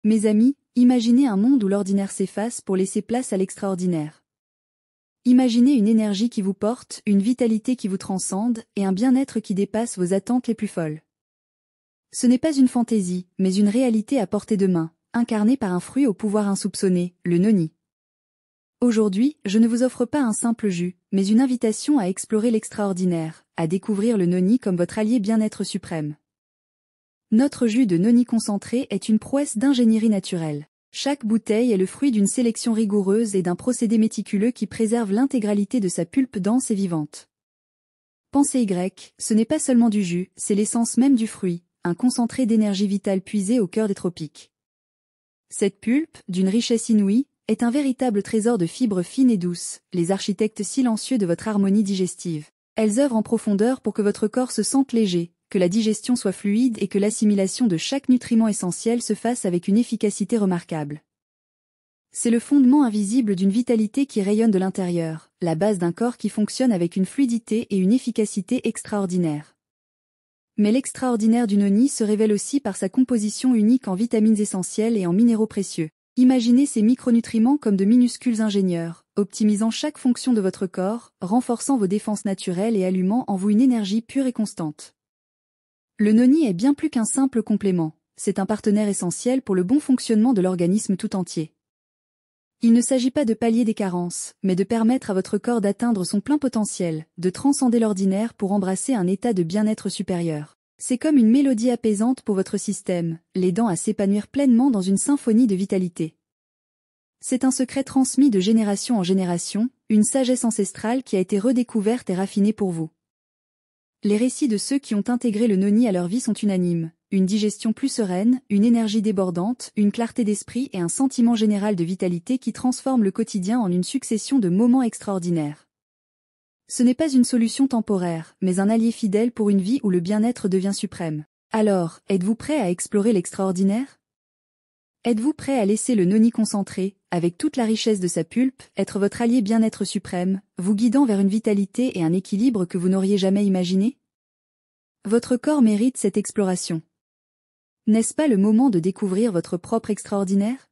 Mes amis, imaginez un monde où l'ordinaire s'efface pour laisser place à l'extraordinaire. Imaginez une énergie qui vous porte, une vitalité qui vous transcende, et un bien-être qui dépasse vos attentes les plus folles. Ce n'est pas une fantaisie, mais une réalité à portée de main, incarnée par un fruit au pouvoir insoupçonné, le noni. Aujourd'hui, je ne vous offre pas un simple jus, mais une invitation à explorer l'extraordinaire, à découvrir le noni comme votre allié bien-être suprême. Notre jus de noni concentré est une prouesse d'ingénierie naturelle. Chaque bouteille est le fruit d'une sélection rigoureuse et d'un procédé méticuleux qui préserve l'intégralité de sa pulpe dense et vivante. Pensez Y, ce n'est pas seulement du jus, c'est l'essence même du fruit, un concentré d'énergie vitale puisé au cœur des tropiques. Cette pulpe, d'une richesse inouïe, est un véritable trésor de fibres fines et douces, les architectes silencieux de votre harmonie digestive. Elles œuvrent en profondeur pour que votre corps se sente léger, que la digestion soit fluide et que l'assimilation de chaque nutriment essentiel se fasse avec une efficacité remarquable. C'est le fondement invisible d'une vitalité qui rayonne de l'intérieur, la base d'un corps qui fonctionne avec une fluidité et une efficacité extraordinaires. Mais l'extraordinaire du noni se révèle aussi par sa composition unique en vitamines essentielles et en minéraux précieux. Imaginez ces micronutriments comme de minuscules ingénieurs, optimisant chaque fonction de votre corps, renforçant vos défenses naturelles et allumant en vous une énergie pure et constante. Le noni est bien plus qu'un simple complément, c'est un partenaire essentiel pour le bon fonctionnement de l'organisme tout entier. Il ne s'agit pas de pallier des carences, mais de permettre à votre corps d'atteindre son plein potentiel, de transcender l'ordinaire pour embrasser un état de bien-être supérieur. C'est comme une mélodie apaisante pour votre système, l'aidant à s'épanouir pleinement dans une symphonie de vitalité. C'est un secret transmis de génération en génération, une sagesse ancestrale qui a été redécouverte et raffinée pour vous. Les récits de ceux qui ont intégré le noni à leur vie sont unanimes, une digestion plus sereine, une énergie débordante, une clarté d'esprit et un sentiment général de vitalité qui transforme le quotidien en une succession de moments extraordinaires. Ce n'est pas une solution temporaire, mais un allié fidèle pour une vie où le bien-être devient suprême. Alors, êtes-vous prêt à explorer l'extraordinaire? Êtes-vous prêt à laisser le noni concentré, avec toute la richesse de sa pulpe, être votre allié bien-être suprême, vous guidant vers une vitalité et un équilibre que vous n'auriez jamais imaginé? Votre corps mérite cette exploration. N'est-ce pas le moment de découvrir votre propre extraordinaire?